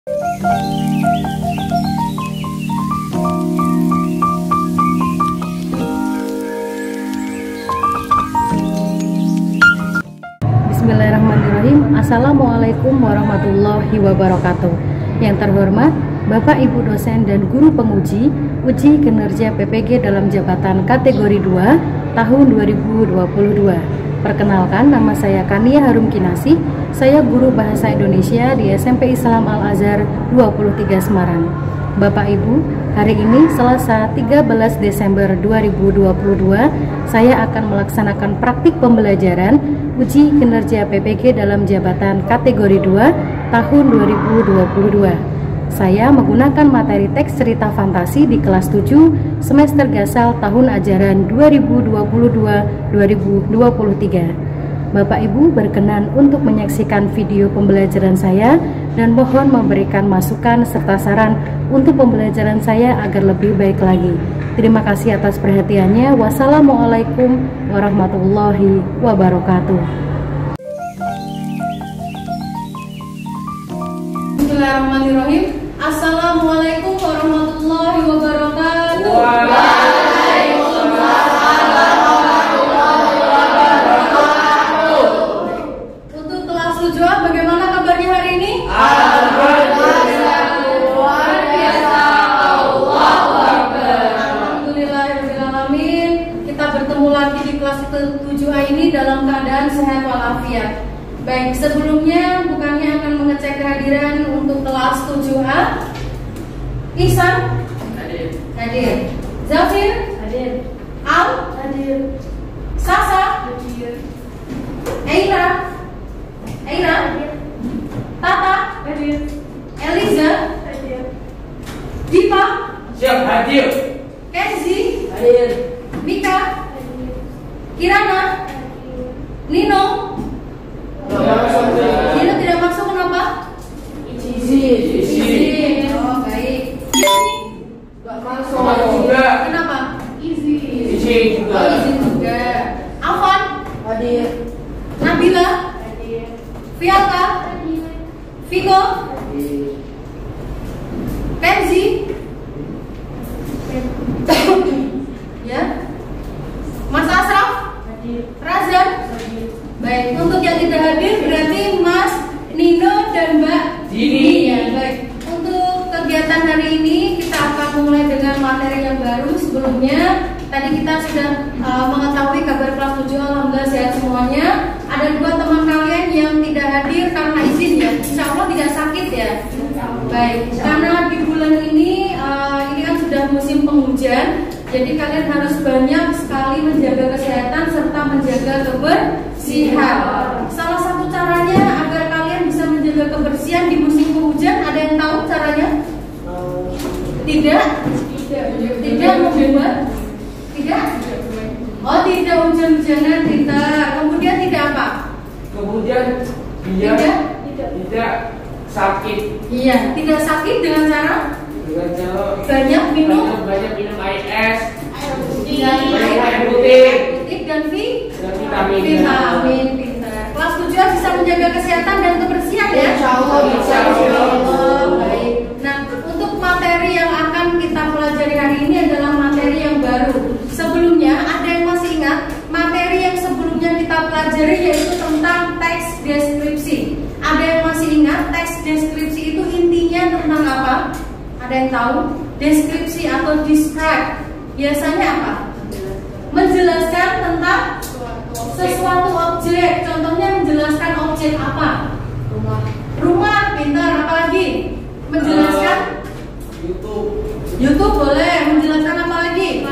Bismillahirrahmanirrahim. Assalamualaikum warahmatullahi wabarakatuh. Yang terhormat Bapak Ibu dosen dan guru penguji uji kinerja PPG dalam jabatan kategori 2 tahun 2022. Perkenalkan, nama saya Kania Harum Kinasih. Saya guru bahasa Indonesia di SMP Islam Al-Azhar 23 Semarang. Bapak Ibu, hari ini Selasa 13 Desember 2022, saya akan melaksanakan praktik pembelajaran uji kinerja PPG dalam jabatan kategori 2 tahun 2022. Saya menggunakan materi teks cerita fantasi di kelas 7 semester Gasal tahun ajaran 2022-2023. Bapak Ibu berkenan untuk menyaksikan video pembelajaran saya dan mohon memberikan masukan serta saran untuk pembelajaran saya agar lebih baik lagi. Terima kasih atas perhatiannya. Wassalamualaikum warahmatullahi wabarakatuh. Bismillahirrahmanirrahim. Assalamualaikum warahmatullahi wabarakatuh. Untuk kelas 7A, bagaimana kabarnya hari ini? Alhamdulillahirrahmanirrahim. Kita bertemu lagi di kelas 7A ini dalam keadaan sehat walafiat. Baik, sebelumnya bukannya akan mengecek kehadiran untuk kelas 7A. Ihsan? Hadir. Zafir? Hadir. Al? Hadir. Sasa? Hadir. Eira? Hadir. Tata? Hadir. Eliza? Hadir. Dipa? Siap, hadir. Kenzi? Hadir. Mika? Hadir. Kirana? Hadir. Nino? Nino tidak masuk, kenapa? Izin. Oh, baik. Gak masuk juga. Kenapa? Izin juga. Oh, izin juga. Afan? Hadir. Nabila? Hadir. Fialka? Hadir. Viko? Hadir. Kenzi? Ya. Mas Asraf? Hadir. Razan? Hadir. Baik, untuk yang tidak hadir berarti Mas Nino dan Mbak Dini. Ya, baik. Untuk kegiatan hari ini kita akan mulai dengan materi yang baru. Sebelumnya tadi kita sudah mengetahui kabar kelas 7, alhamdulillah sehat semuanya. Ada 2 teman kalian yang tidak hadir karena izin ya. Insya Allah tidak sakit ya. Baik, karena di bulan ini kan sudah musim penghujan, jadi kalian harus banyak sekali menjaga kesehatan serta menjaga kebersihan. Salah satu caranya agar kalian bisa menjaga kebersihan di musim penghujan, ada yang tahu caranya? Tidak membuat? Tidak? Oh, tidak hujan-hujanan, tidak. Kemudian tidak apa? Kemudian dia tidak sakit. Iya, tidak sakit dengan cara Banyak minum air es, air putih, dan vitamin. Pintar. Kelas 7 bisa menjaga kesehatan dan kebersihan ya? Insya Allah. Baik. Nah, untuk materi yang akan kita pelajari hari ini adalah materi yang baru. Sebelumnya, ada yang masih ingat materi yang sebelumnya kita pelajari yaitu tentang teks deskripsi. Ada yang masih ingat teks deskripsi itu intinya tentang apa? Ada yang tahu? Deskripsi atau describe biasanya apa? Menjelaskan tentang sesuatu objek. Contohnya menjelaskan objek apa? Rumah, pintar. Apalagi? Menjelaskan YouTube boleh. Menjelaskan apa lagi?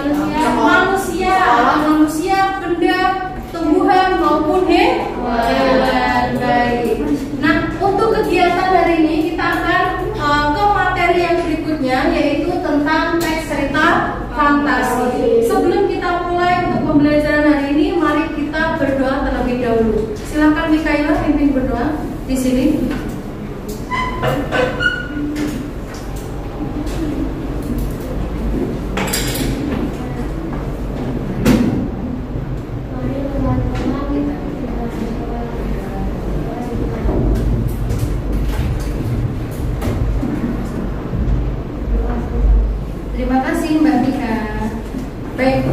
Manusia, benda, tumbuhan maupun hewan. Baik. Nah, untuk kegiatan hari ini kita akan ke materi yang berikutnya yaitu tentang teks cerita fantasi. Sebelum kita mulai untuk pembelajaran hari ini, mari kita berdoa terlebih dahulu. Silakan Mikaela pimpin berdoa di sini.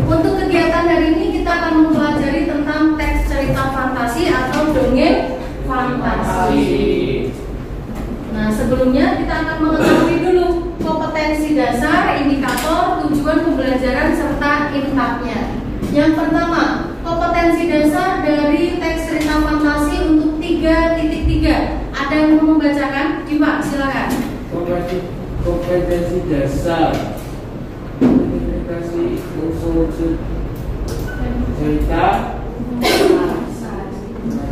Untuk kegiatan hari ini kita akan mempelajari tentang teks cerita fantasi atau dongeng fantasi. Nah, sebelumnya kita akan mengetahui dulu kompetensi dasar, indikator, tujuan pembelajaran serta impaknya. Yang pertama, kompetensi dasar dari teks cerita fantasi untuk 3.3. Ada yang mau membacakan? Diva, silakan. Kompetensi dasar, komunikasi unsur cerita,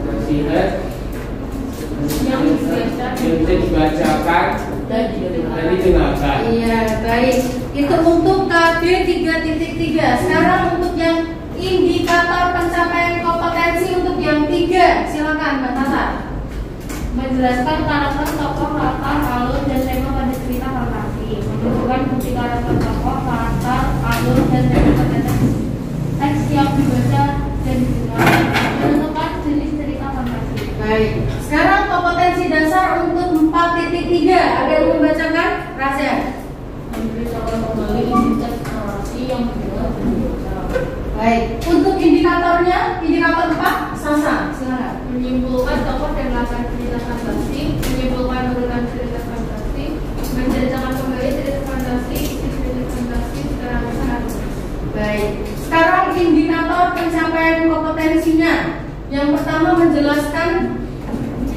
nasihat yang bisa dibacakan dan didengarkan. Iya, baik. Itu untuk KB 3.3. Sekarang untuk yang indikator pencapaian kompetensi untuk yang 3. Silakan, Mbak Tata. Menjelaskan karakter tokoh, latar, alur, dan tema pada cerita fantasi. Menunjukkan fungsi karakter tokoh, latar, alur, dan tema pada teks yang dibaca dan didengar. Menentukan jenis cerita fantasi. Baik. Sekarang kompetensi dasar untuk 4.3. Ada yang membacakan? Raja. Memberitakan kembali identitas narasi yang didengar dan dibaca. Baik. Untuk indikatornya, indikator 4, Sasa. Silakan. Menyimpulkan tokoh dan latar cerita fantasi, menyimpulkan urutan cerita fantasi, menceritakan kembali cerita fantasi, isi cerita fantasi secara besar. Baik. Sekarang indikator pencapaian kompetensinya. Yang pertama menjelaskan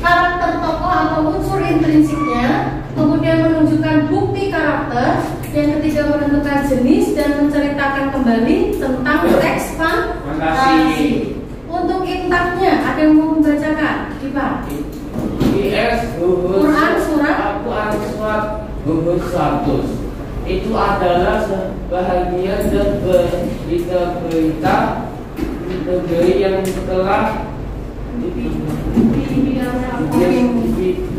karakter tokoh atau unsur intrinsiknya, kemudian menunjukkan bukti karakter, yang ketiga menentukan jenis dan menceritakan kembali tentang teks fantasi. Untuk impaknya, ada yang mau membacakan? Diva. IS Quran surat Hud 100. Itu adalah sebahagian dan berita-berita negeri yang telah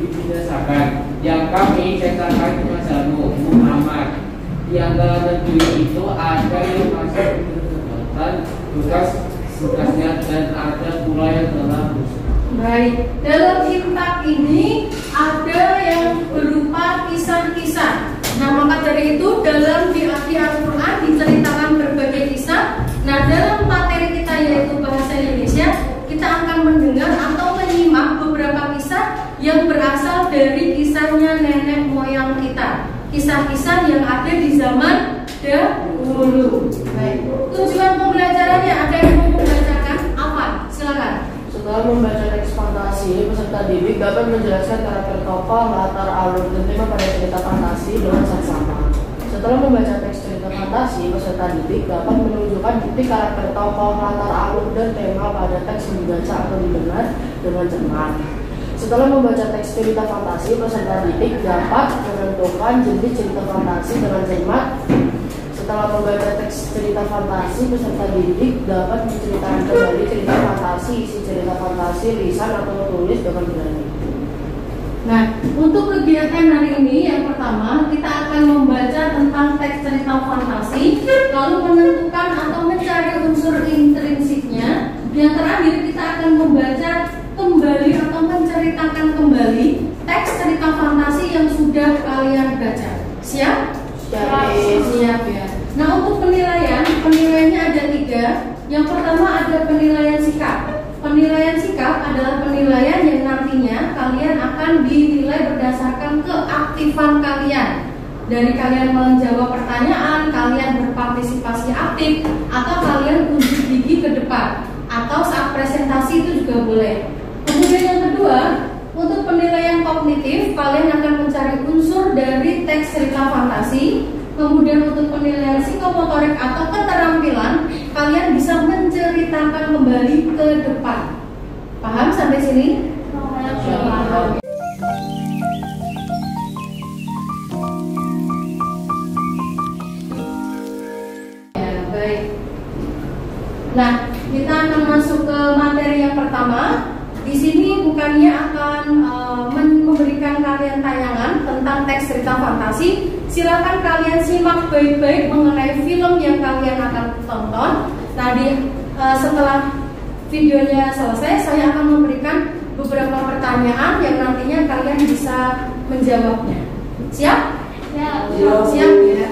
dibinasakan, yang kami ceritakan kepadamu Muhammad. Di antara negeri itu ada yang masih menetapkan bekas-bekasnya dan ada pula yang telah rusak. Baik, dalam impak ini ada yang berupa kisah-kisah. Nah, maka dari itu dalam di Al-Quran diceritakan berbagai kisah. Nah, dalam materi kita yaitu bahasa Indonesia, kita akan mendengar atau menyimak beberapa kisah yang berasal dari kisahnya nenek moyang kita. Kisah-kisah yang ada di zaman dahulu. Baik. Tujuan pembelajarannya ada yang mau membacakan? Apa? Silakan. Setelah membaca teks fantasi, peserta didik dapat menjelaskan karakter tokoh, latar, alur, dan tema pada cerita fantasi dengan seksama. Setelah membaca teks cerita fantasi, peserta didik dapat menunjukkan bukti karakter tokoh, latar, alur, dan tema pada teks yang dibaca atau didengar dengan cermat. Setelah membaca teks cerita fantasi, peserta didik dapat menentukan jenis cerita fantasi dengan cermat. Setelah membaca teks cerita fantasi, peserta didik dapat menceritakan kembali cerita fantasi, isi cerita fantasi, lisan atau menulis dengan berani. Nah, untuk kegiatan hari ini yang pertama kita akan membaca tentang teks cerita fantasi, lalu menentukan atau mencari unsur intrinsiknya. Yang terakhir kita akan membaca kembali atau menceritakan kembali teks cerita fantasi yang sudah kalian baca. Siap? Siap ya. Nah, untuk penilaiannya ada 3. Yang pertama ada penilaian sikap. Penilaian sikap adalah penilaian yang nantinya kalian akan dinilai berdasarkan keaktifan kalian. Dari kalian menjawab pertanyaan, kalian berpartisipasi aktif, atau kalian unjuk gigi ke depan, atau saat presentasi itu juga boleh. Kemudian yang kedua, untuk penilaian kognitif, kalian akan mencari unsur dari teks cerita fantasi. Kemudian untuk penilaian psikomotorik atau keterampilan, kalian bisa menceritakan kembali ke depan. Paham sampai sini? Paham. Ya, baik. Nah, kita akan masuk ke materi yang pertama. Di sini bukannya akan memberikan kalian tayangan tentang teks cerita fantasi. Silakan kalian simak baik-baik mengenai film yang kalian akan tonton. Tadi setelah videonya selesai, saya akan memberikan beberapa pertanyaan yang nantinya kalian bisa menjawabnya. Siap? Siap. Siap ya.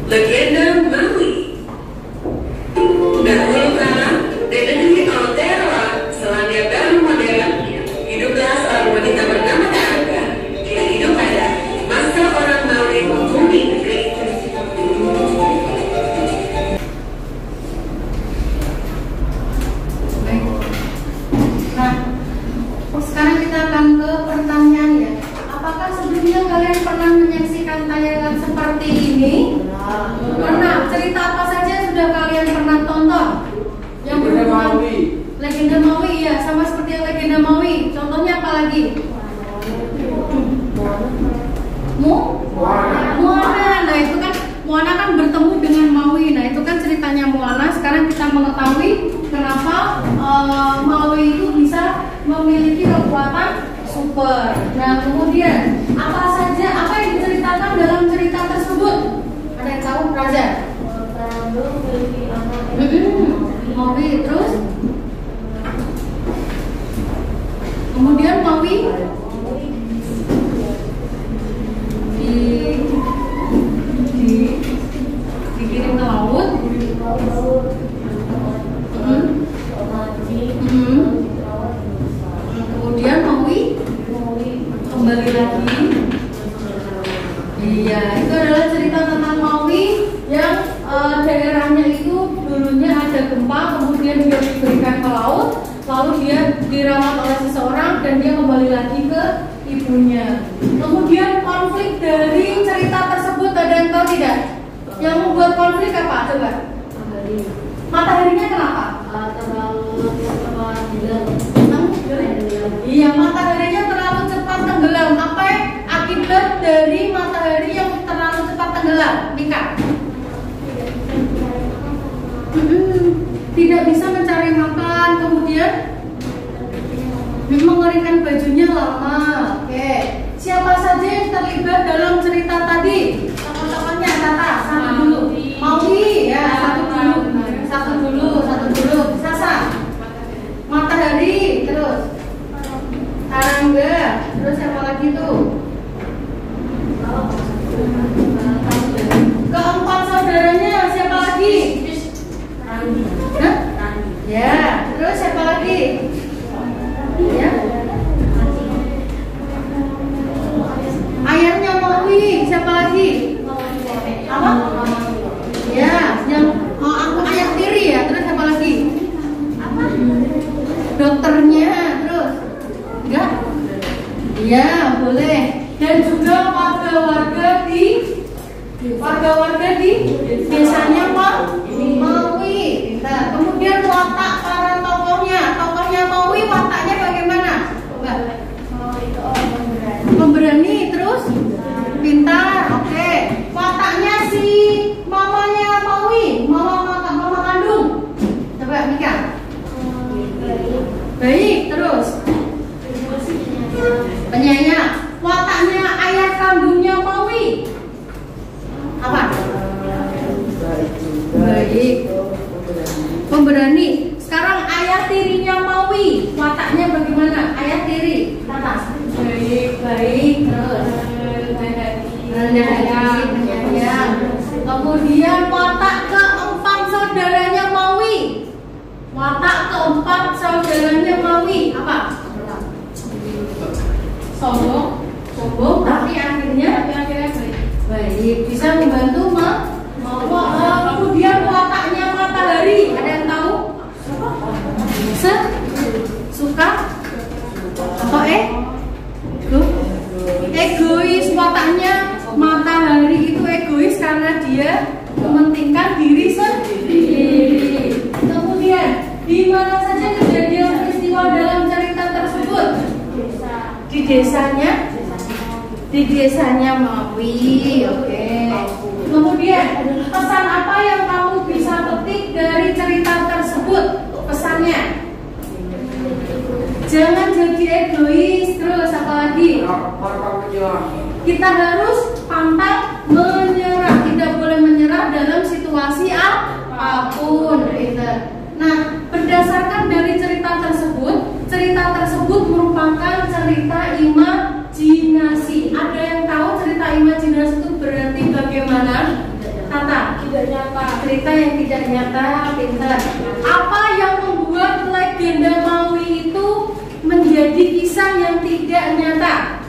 Legenda Maui. Dahulu kala, di negeri Aotearoa, Selandia Baru modern, hiduplah seorang wanita bernama Taaga. Dia hidup pada masa orang Maori menghuni negeri itu. Nah, sekarang kita akan ke pertanyaan ya. Apakah sebelumnya kalian pernah menyaksikan tayangan seperti ini? Pernah. Cerita apa saja yang sudah kalian pernah tonton? Yang berhubungan Legenda Maui ya, sama seperti yang Legenda Maui. Contohnya apa lagi? Moana. Nah itu kan Moana kan bertemu dengan Maui. Nah itu kan ceritanya Moana. Sekarang kita mengetahui kenapa Maui itu bisa memiliki kekuatan super. Nah kemudian apa saja apa yang diceritakan dalam cerita tersebut? Ada yang tahu, Raja? Maui terus? Kemudian Maui dikirim ke laut. Kemudian Maui kembali lagi. Iya, itu adalah cerita tentang Maui yang daerahnya itu dulunya ada gempa, kemudian dia diberikan ke laut, lalu dia dirawat oleh seseorang dan dia kembali lagi ke ibunya. Kemudian konflik dari cerita tersebut ada yang tahu tidak? Yang membuat konflik apa? Coba. Mataharinya kenapa? Iya, mataharinya terlalu cepat tenggelam. Apa akibat dari matahari yang terlalu cepat tenggelam? Mika? Tidak bisa mencari makan, kemudian mengeringkan bajunya lama. Oke, siapa saja yang terlibat dalam cerita tadi? Tokoh-tokohnya, Tata, satu dulu. Maui, ya, satu dulu. Sasa, matahari, terus Tarangga, terus siapa lagi tuh? Keempat saudaranya siapa lagi? Hah? Ya, terus siapa lagi? Ya. Ayahnya Maui, siapa lagi? Apa? Ya, yang ayah tiri ya, terus siapa lagi? Apa? Dokternya, terus? Enggak? Iya, boleh. Dan juga warga-warga di desanya Maui. Nah, kemudian watak para tokohnya Maui, wataknya bagaimana? Pemberani, terus pintar. Oke. Wataknya si mamanya Maui, mama kandung. Coba Mika. Baik, terus penyayang. Wataknya ayah kandungnya Maui apa? Baik. Pemberani. Sekarang ayah tirinya Maui, wataknya bagaimana? Ayah tiri, Tata. Baik. Terus penyayang. Kemudian watak keempat saudaranya Maui. Watak keempat saudaranya Maui apa? Sombong, tapi akhirnya baik, bisa membantu kemudian wataknya matahari, ada yang tahu? Suka atau egois. Wataknya matahari itu egois karena dia mementingkan diri sendiri. Kemudian di mana saja kejadian peristiwa dalam cerita tersebut? Di desanya Maui. Oke. Kemudian pesan apa yang kamu bisa petik dari cerita tersebut? Pesannya jangan jadi egois. Terus apa lagi? Kita harus pantang menyerah. Tidak boleh menyerah dalam situasi apapun. Nah, berdasarkan dari cerita tersebut merupakan cerita imajinasi. Ada yang tahu cerita imajinasi itu berarti bagaimana? Tata. yang tidak nyata, pintar. Apa yang membuat legenda Maui itu menjadi kisah yang tidak nyata?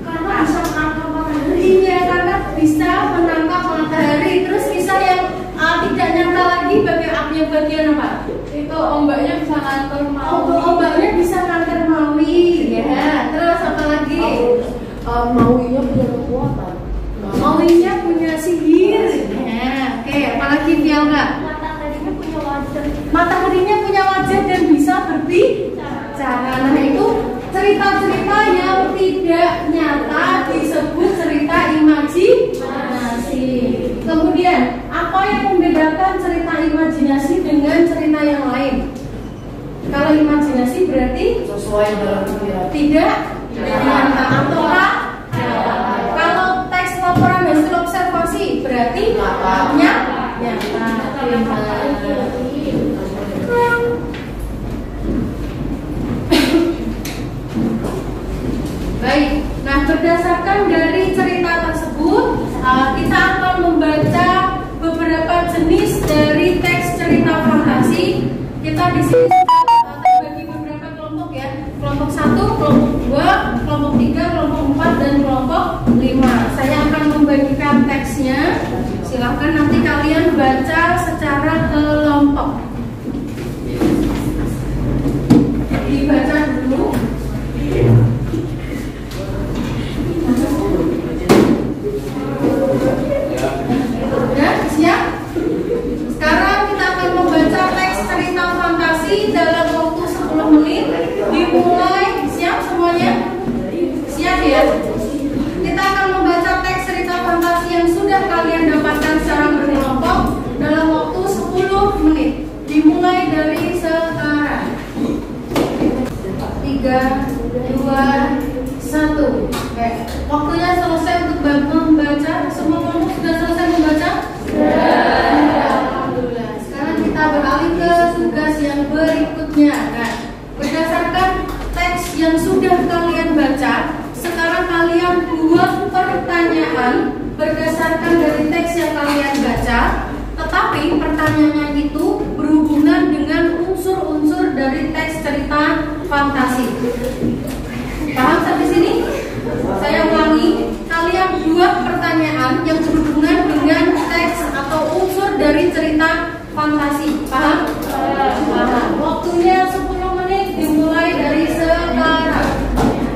Karena bisa menangkap matahari. Iya, karena bisa menangkap matahari. Terus kisah yang tidak nyata lagi bagian apa? Itu ombaknya bisa nganter Maui. Ombaknya bisa nganter Maui, ya. Terus apa lagi? Mauinya punya kekuatan. Mauinya punya sihir. Ya, oke. Apalagi Fialga? Mataharinya punya wajah. Mataharinya punya wajah dan bisa berbicara. Nah, itu cerita-cerita yang tidak nyata disebut cerita imajinasi. Kemudian, apa yang membedakan cerita imajinasi dengan cerita yang lain? Kalau imajinasi berarti Sesuai dalam pikiran. tidak nyata ataukah? Kalau teks laporan hasil observasi berarti nyata. Baik, nah berdasarkan dari cerita tersebut, kita akan membaca beberapa jenis dari teks cerita fantasi. Kita di sini sudah terbagi beberapa kelompok ya, kelompok 1, kelompok 2, kelompok 3, kelompok 4, dan kelompok 5. Saya akan membagikan teksnya. Silahkan nanti kalian baca secara kelompok. Dibaca dulu. Udah siap? Sekarang kita akan membaca teks cerita fantasi dalam waktu 10 menit. Dimulai. Siap semuanya? Siap ya? Kita akan membaca teks cerita fantasi yang sudah kalian dapatkan secara berkelompok dalam waktu 10 menit. Dimulai dari sekarang. 3, 2, 1. Oke. Waktunya selesai untuk membaca. Semua kelompok sudah selesai membaca? Alhamdulillah. Sekarang kita beralih ke tugas yang berikutnya. Nah, berdasarkan teks yang sudah kalian baca, sekarang kalian buat pertanyaan berdasarkan dari teks yang kalian baca, tetapi pertanyaannya itu berhubungan dengan unsur-unsur dari teks cerita fantasi. Paham sampai sini? Saya ulangi, kalian buat pertanyaan yang berhubungan dengan teks atau unsur dari cerita fantasi. Paham? Paham. Waktunya 10 menit dimulai dari sekarang.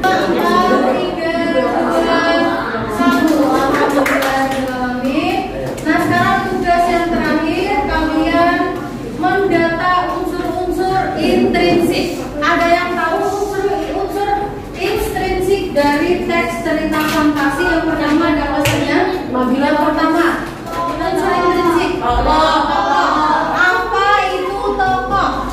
4, 3, 2, 1. Alhamdulillahirrahmanirrahim. Nah, sekarang tugas yang terakhir, kalian mendata unsur-unsur intrinsik. Ada yang tahu unsur intrinsik dari teks cerita fantasi? Yang pertama ada pesannya. Yang pertama, unsur intrinsik. Tokoh. Apa itu tokoh?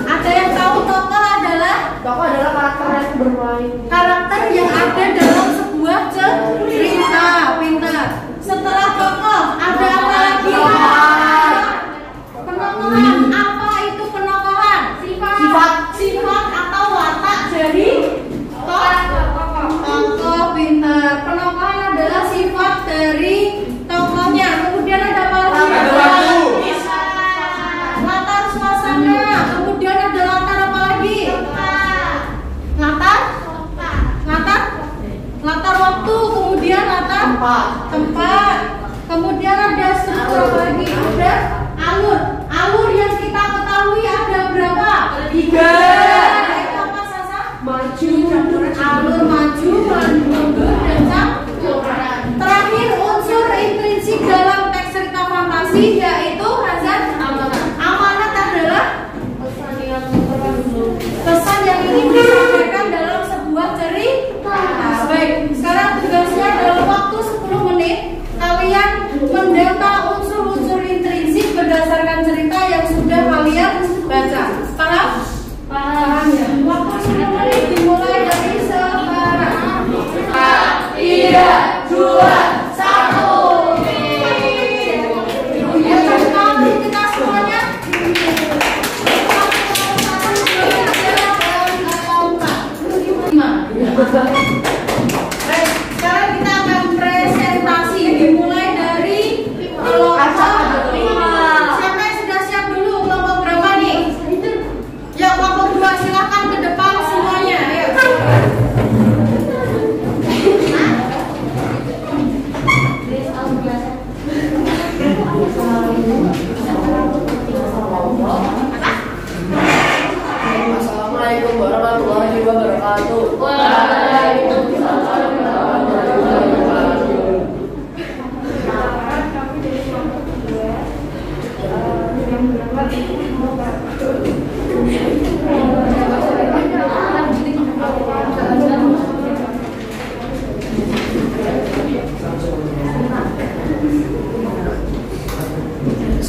Ada yang tahu tokoh adalah? Tokoh adalah karakter yang bermain. Karakter yang ada dalam sebuah cerita. Pintar. Setelah tokoh ada apa lagi? Penokohan. Apa itu penokohan? Sifat atau watak dari tokoh. Pintar. Penokohan adalah sifat dari tokohnya. Kemudian ada apa lagi? Latar suasana. Kemudian ada latar apa lagi? Latar waktu. Kemudian latar tempat. Kemudian ada struktur apa lagi? Ada alur yang kita ketahui ada berapa? 3. Itu apa Sasa? Maju. Alur maju, mundur, dan campuran. Terakhir unsur intrinsik dalam teks cerita fantasi yaitu Hazan amanat adalah pesan yang ingin disampaikan dalam sebuah cerita. Baik, sekarang tugasnya dalam waktu 10 menit kalian mendata unsur-unsur intrinsik berdasarkan cerita yang sudah kalian baca. Paham? Paham ya? Waktu 10 menit dimulai dari sekarang. 4, 3, 2, 1.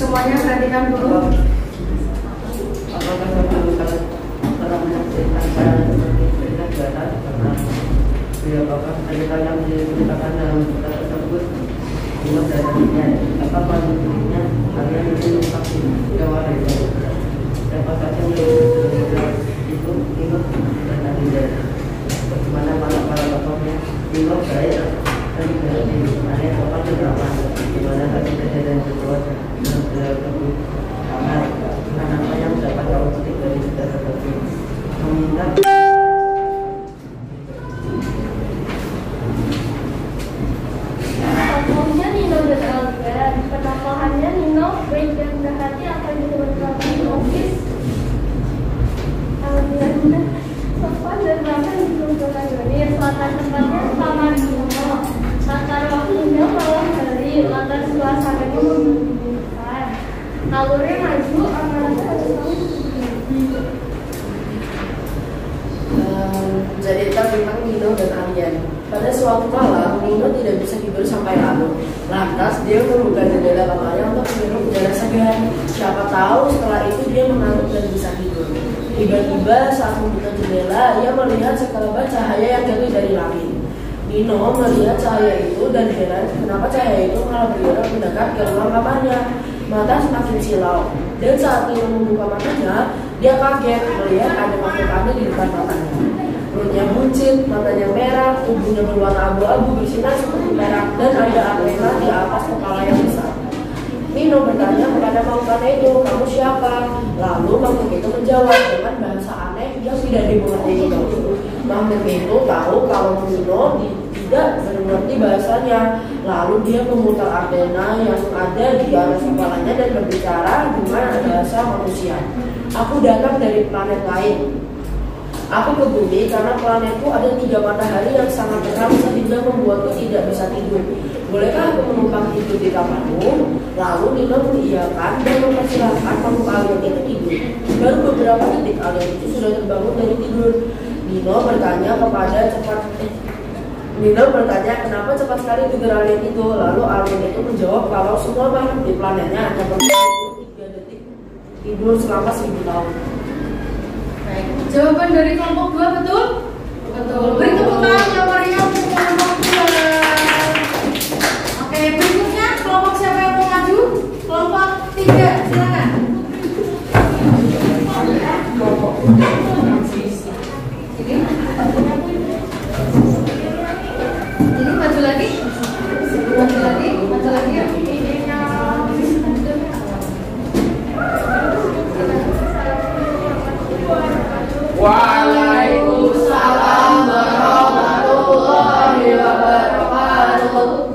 Semuanya perhatikan dulu. Apakah kamu kalau menceritakan seperti cerita biasa karena apakah cerita yang diceritakan dalam cerita tersebut cuma dasarnya apa panduannya kalian ingin mengungkapkan jawab itu siapa saja yang itu ingat dan tidak bagaimana para tokohnya ingat saya dan tidak hanya tokoh beberapa dimana tadi presiden kedua dan beliau tersebut karena apa yang dapat kau petik dari cerita tersebut meminta tokohnya Nino dan Algar. Penokohannya Nino baik dan hati akan diperlukan logis. Algarnya sopan dan ramah di lingkungan dunia. Latar tempatnya sama Nino. Latar waktunya malam hari. Latar suasananya membingungkan. Alurnya maju, amalannya harus tahu. Cerita tentang Nino dan Aryan. Pada suatu malam, Nino tidak bisa tidur sampai larut. Lantas dia membuka jendela kamarnya untuk menghirup udara segar. Siapa tahu setelah itu dia mengantuk dan bisa tidur. Tiba-tiba saat membuka jendela, ia melihat sekelebat cahaya yang jatuh dari langit. Nino melihat cahaya itu dan heran kenapa cahaya itu malah bergerak mendekat ke ruang kamarnya. Mata semakin silau. Dan saat Nino membuka matanya, dia kaget melihat ada makhluk aneh di depan matanya. Perutnya buncit, matanya merah, tubuhnya berwarna abu-abu bersinar seperti perak dan ada antena di atas kepala yang besar. Nino bertanya kepada makhluk aneh itu, kamu siapa? Lalu makhluk itu menjawab dengan bahasa aneh yang tidak dimengerti Nino. Makhluk itu tahu kalau Nino tidak mengerti bahasanya. Lalu dia memutar antena yang ada di atas kepalanya dan berbicara dengan bahasa manusia. Aku datang dari planet lain. Aku ke bumi karena planetku ada 3 matahari yang sangat terang sehingga membuatku tidak bisa tidur. Bolehkah aku menumpang tidur di kamarmu? Lalu Nino mengiyakan dan mempersilahkan makhluk alien itu tidur. Baru beberapa detik alien itu sudah terbangun dari tidur. Nino bertanya kenapa cepat sekali tidur alien itu. Lalu alien itu menjawab kalau semua makhluk di planetnya akan bertidur 3 detik tidur selama 1000 tahun. Baik, jawaban dari kelompok 2 betul? Betul. Beri tepuk tangan yang meriah untuk kelompok 2. Oke, berikutnya kelompok siapa yang mau maju? Kelompok 3, silakan. Ini maju lagi. Maju lagi ya. Waalaikumsalam warahmatullahi wabarakatuh.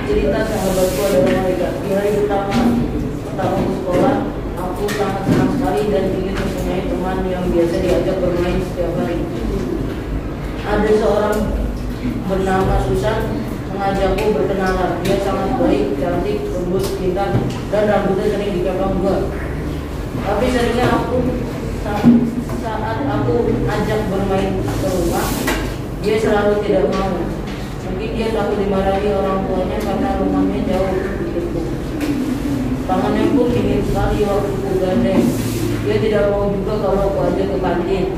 Cerita sahabatku adalah mereka. Di hari pertama pertama ke sekolah, aku sangat senang sekali dan ingin mempunyai teman yang biasa diajak bermain setiap hari. Ada seorang bernama Susan mengajakku berkenalan. Dia sangat baik, cantik, lembut, pintar, dan rambutnya sering dikepang buat. Tapi seringnya saat aku ajak bermain ke rumah, dia selalu tidak mau. Mungkin dia takut dimarahi orang tuanya karena rumahnya jauh dariku. Tangannya pun dingin sekali waktu ku gandeng. Dia tidak mau juga kalau aku ajak ke kantin.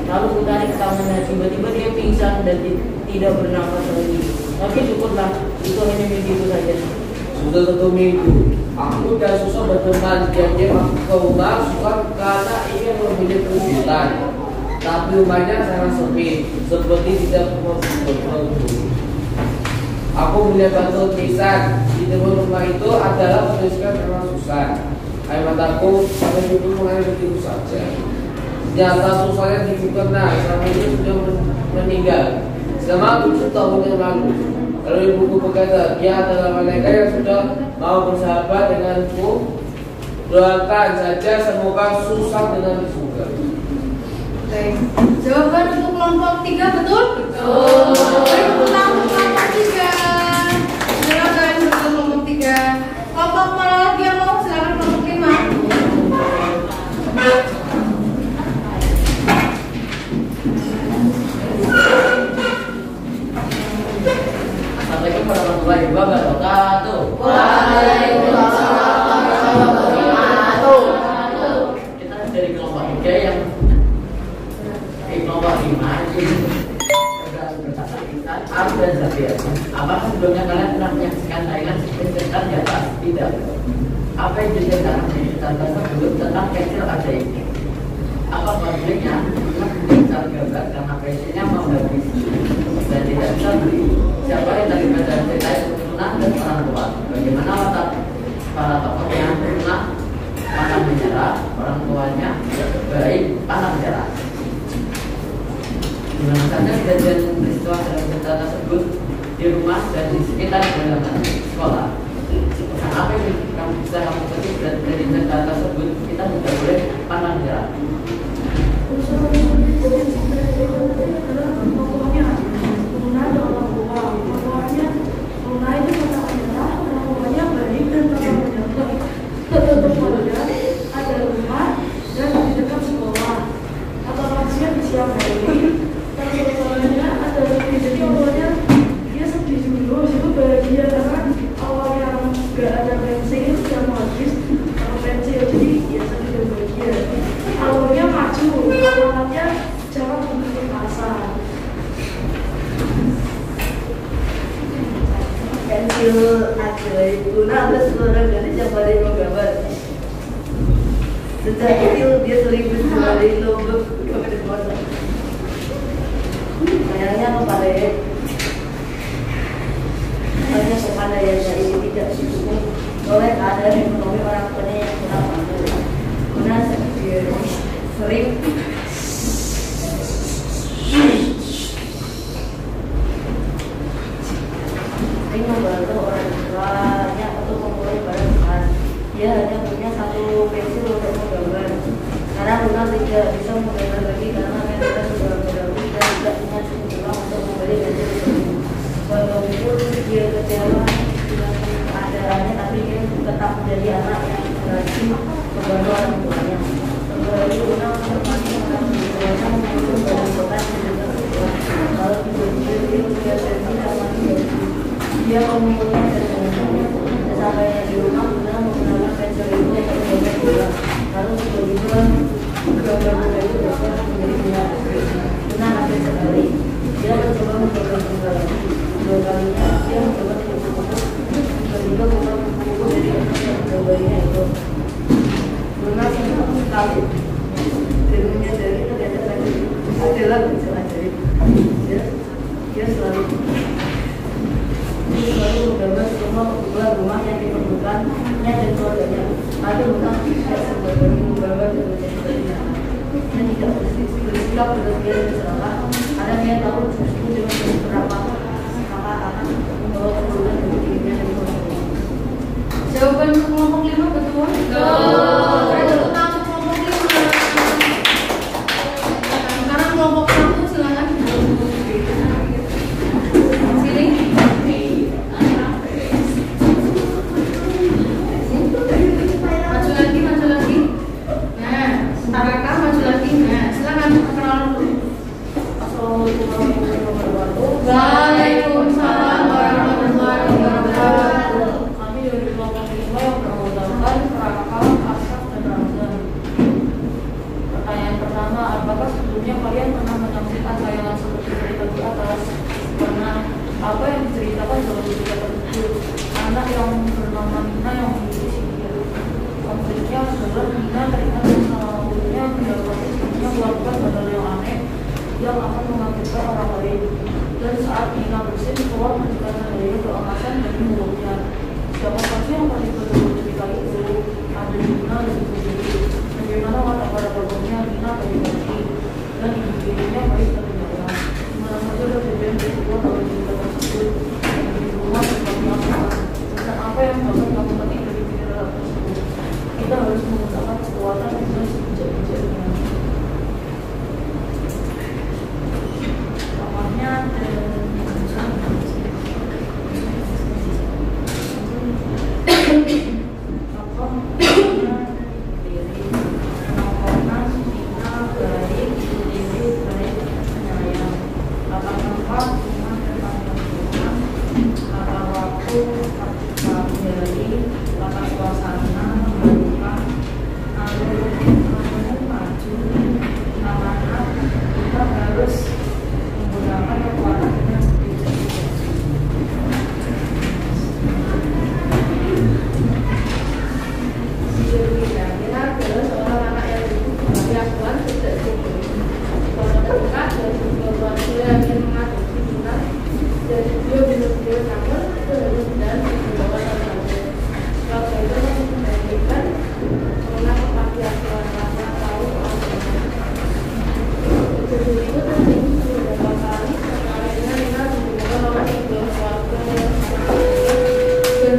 Lalu ku tarik tangannya, tiba-tiba dia pingsan dan tidak bernafas lagi. Tapi syukurlah, itu hanya mimpiku saja. Sudah 1 minggu, aku dan susah berteman. Dia aku ke rumah suka karena ingin memilih kejutan. Tapi rumahnya sangat sepi, seperti tidak berpenghuni. Aku melihat batu nisan di depan rumah itu adalah tuliskan nama Susan. Air mataku sampai itu mengalir begitu saja. Ternyata Susannya dikena selama itu sudah meninggal selama 7 tahun yang lalu. Lalu ibuku berkata, dia adalah mereka yang sudah mau bersahabat denganku. Doakan saja semoga Susan dengan di surga. Baik. Jawaban untuk kelompok 3 betul? Betul. Baik, pulang untuk kelompok 3. Silakan untuk kelompok 3. Kelompok mana lagi yang mau? Silakan kelompok 5. Assalamualaikum warahmatullahi wabarakatuh. Waalaikumsalam warahmatullahi wabarakatuh. Kita dari kelompok 3 yang kelompok 5 ini Arif dan Zafir. Apakah sebelumnya kalian pernah menyaksikan tayangan cerita di atas? Tidak. Apa yang diceritakan di cerita tersebut tentang pensil ajaib? Apa konfliknya? Mengenai gambar karena pensilnya mau habis dan tidak bisa beli. Siapa yang terlibat dalam cerita itu? Tunang dan orang tua. Bagaimana watak para tokohnya? Tunang pantang menyerah, orang tuanya baik, pantang menyerah. Dimana saja kejadian peristiwa dalam cerita tersebut di rumah dan di sekitar lingkungan sekolah. Pesan apa yang kamu bisa kamu petik dari cerita tersebut? Kita tidak boleh pantang menyerah. Pensil ajaib guna atas seorang gadis yang pandai menggambar. Sejak kecil dia sering berlari lomba kepada kota. Sayangnya kepandaian hanya kepandaian dari ini tidak didukung oleh keadaan ekonomi orang tuanya yang kurang mampu. Guna sering membantu orang tuanya untuk memulai barang-barang. Dia hanya punya 1 pensil untuk menggambar. Karena Luna tidak bisa menggambar lagi karena mereka sudah berdahulu dan tidak punya cukup uang untuk membeli pensil itu. Walaupun dia kecewa dengan keadaannya, tapi dia tetap menjadi anak yang rajin membantu orang tuanya. Setelah itu Luna menemani orang tuanya mengurus barang-barang di dekat sekolah. Kalau tiba-tiba dia melihat pensil sama dia mengumpulkan pensilnya. Sesampainya di rumah, Luna menggunakan pensil itu untuk menggambar bola. Lalu tiba-tiba gambar bola itu berubah menjadi bunga. Luna kaget sekali. Dia mencoba menggambar bola lagi. 2 kalinya dia mencoba kupu-kupu. Tiba-tiba buka kupu-kupu dari yang menggambarinya itu. Luna senang sekali dan menyadari ternyata tadi adalah pensil ajaib. Dia selalu menggambar semua rumah yang diperlukannya dan keluarganya. Lalu Luna tidak sebagai menggambar dan menjadi terlihat. Dia tidak bersikap berlebihan dan serakah karena dia tahu justru dengan beberapa kakak akan membawa keturunan dari dirinya dan keluarganya. Jawaban untuk kelompok 5 betul? itu dari latar suasana menghadirkan alur maju namanya kita harus menggunakan kekuatan yang berbeda. Kita adalah seorang anak yang diberi asuhan sejak kecil. Kalau terdekat dari orang tua yang ingin mengadopsi kita, dari dia benar-benar kangen itu harus dan dibawa terlalu. Kalau itu harus membandingkan mengenai kepaki asuhan rasa tahu itu penting beberapa kali sekali dengan menggunakan orang itu suatu yang dan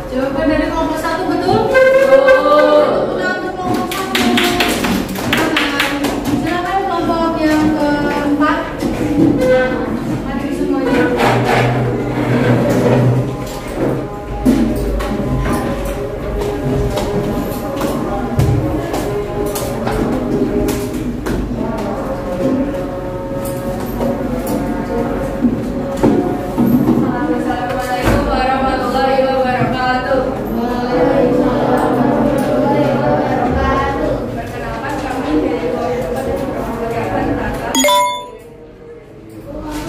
Jawaban dari kelompok 1 betul? Betul. Untuk kelompok 1. Silakan kelompok yang keempat. Hadir semuanya. Assalamualaikum warahmatullahi wabarakatuh. Perkenalkan kami dari Kelompok Pendidikan Rasa.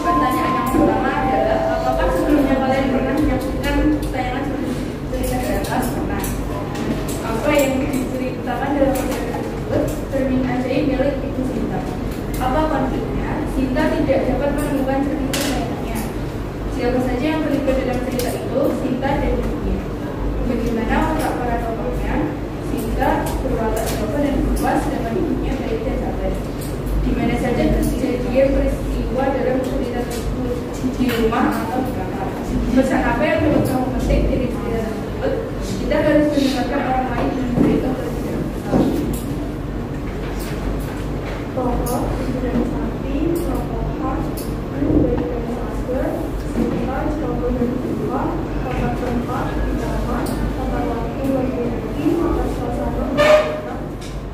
Pertanyaan yang pertama adalah apakah sebelumnya kalian pernah menyaksikan tayangan cerita di atas? Pernah. Apa yang diceritakan dalam cerita tersebut? Cermin ajaib milik Ibu Sinta. Apa konfliknya? Sinta tidak dapat menemukan cermin lainnya. Siapa saja yang terlibat dalam cerita itu? Sinta dan ibunya. Bagaimana watak para tokohnya? Sinta berwatak coba dan puas, sedangkan ibunya baik dan sabar. Di mana saja kejadian peristiwa dalam cerita tersebut, di rumah atau di kamar. Pesan apa yang menurut kamu penting dari cerita tersebut? Kita harus mendengarkan orang lain dan memberikan pertanyaan. Tokoh dan sapi, tokoh memberikan masker, sekitar tokoh dan tokoh, tempat di kamar, tempat waktu lagi, tempat suasana berkata,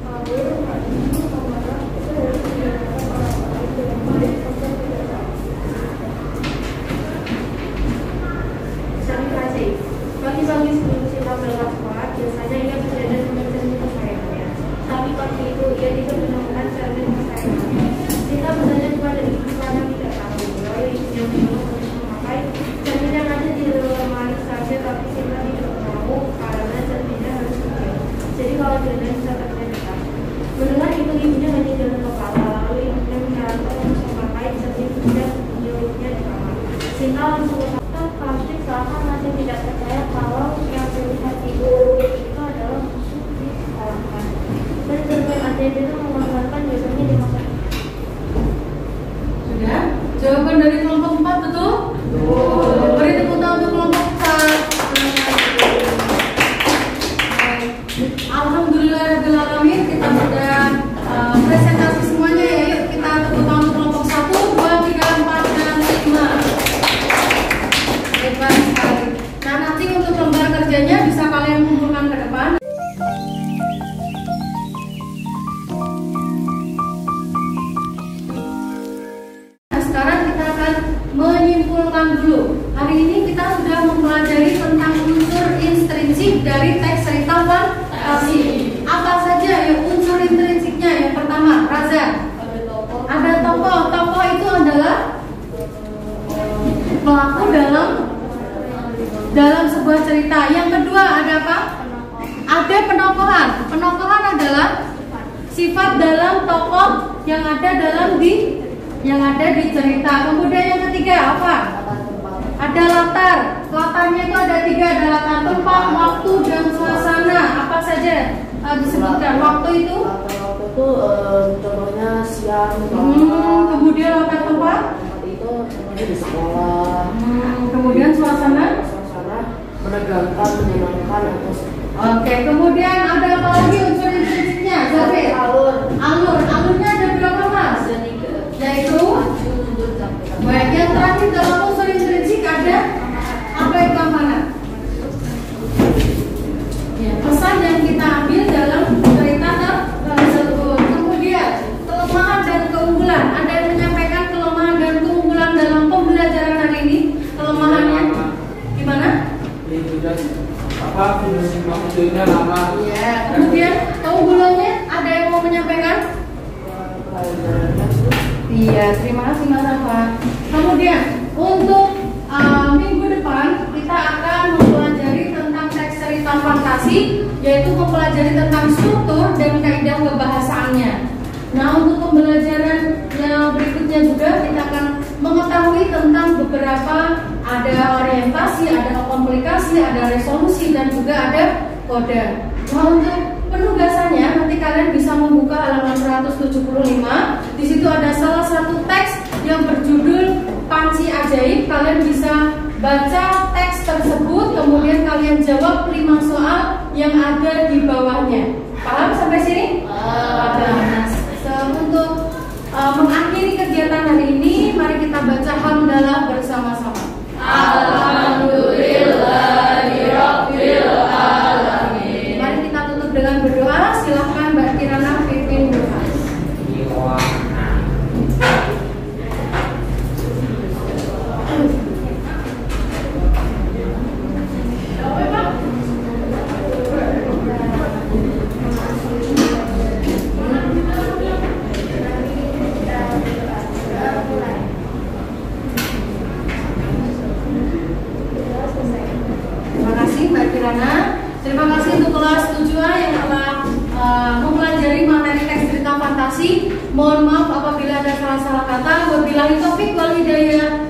alur, hadis, kamera, itu harus digunakan orang lain dengan baik atau tidak tahu. Terima kasih. Pagi-pagi sebelum Sinta berangkat sekolah, biasanya ia berjalan dengan cermin kesayangannya. Tapi pagi itu ia tidak menemukan cermin kesayangannya. Sinta bertanya kepada ibu karena tidak tahu. Lalu ibunya bingung untuk memakai cermin yang ada di dalam lemari saja, tapi Sinta tidak mau karena cerminnya harus kecil. Jadi kalau jalan bisa ternyata. Mendengar itu ibunya hanya jalan kepala, lalu ibunya menyarankan untuk memakai cermin dan menyuruhnya di kamar. Sinta langsung katakan plastik seakan masih tidak percaya kalau yang terlihat itu adalah musuh di sekolahkan. Dan cermin ajaib itu menggambarkan biasanya di masa Sudah? Jawaban dari kelompok 4 betul? Betul. Beri tepuk tangan untuk kelompok 4. Alhamdulillahirrahmanirrahim, kita sudah presentasi semuanya ya. Yuk kita tepuk tangan untuk kelompok 1, 2, 3, 4, dan 5. Hebat sekali. Nah, nanti untuk lembar kerjanya bisa kalian kumpulkan ke depan. Nah, sekarang kita akan menyimpulkan dulu. Hari ini kita sudah mempelajari tentang unsur intrinsik dari teks cerita fantasi. Apa saja yang unsur intrinsiknya? Yang pertama, Raza. Ada tokoh. Tokoh itu adalah pelaku dalam sebuah cerita. Yang kedua ada apa? Ada penokohan. Penokohan adalah sifat dalam tokoh yang ada di cerita. Kemudian yang ketiga apa? Ada latar. Latarnya itu ada 3. Ada latar tempat, waktu, dan suasana. Apa saja disebutkan? Waktu itu? Waktu itu contohnya siang. Kemudian latar tempat? Itu contohnya di sekolah. Kemudian suasana? Menegangkan, menyenangkan, atau Oke, kemudian ada apa lagi unsur intrinsiknya? Zafir? alur. Alurnya ada berapa, Mas? Ada 3. Yaitu? Maju, mundur, sampai Baik, yang terakhir dalam unsur intrinsik ada apa itu amanat? Ya, pesan yang kita ambil dalam cerita tersebut. Kemudian kelemahan dan keunggulan. Ada yang menyampaikan kelemahan dan keunggulan dalam pembelajaran hari ini. Kelemahannya gimana? Maksudnya lama. Ya. Kemudian keunggulannya ada yang mau menyampaikan? Iya, terima kasih Mas Afan. Kemudian untuk minggu depan kita akan mempelajari tentang teks cerita fantasi, yaitu mempelajari tentang struktur dan kaidah kebahasaannya. Nah, untuk pembelajaran yang berikutnya juga kita akan mengetahui tentang beberapa, ada orientasi, ada komplikasi, ada resolusi, dan juga ada kode. Nah, untuk penugasannya nanti kalian bisa membuka halaman 175. Di situ ada salah satu teks yang berjudul Panci Ajaib. Kalian bisa baca teks tersebut, kemudian kalian jawab 5 soal yang ada di bawahnya. Paham sampai sini? Nah, untuk mengakhiri kegiatan hari ini, mari kita baca hamdalah bersama-sama. Alhamdulillahirabbil alamin. Mari kita tutup dengan berdoa. Silahkan Mbak Kirana pimpin doa. Terima kasih untuk kelas 7A yang telah mempelajari materi teks cerita fantasi. Mohon maaf apabila ada salah-salah kata. Wabillahi taufiq wal hidayah.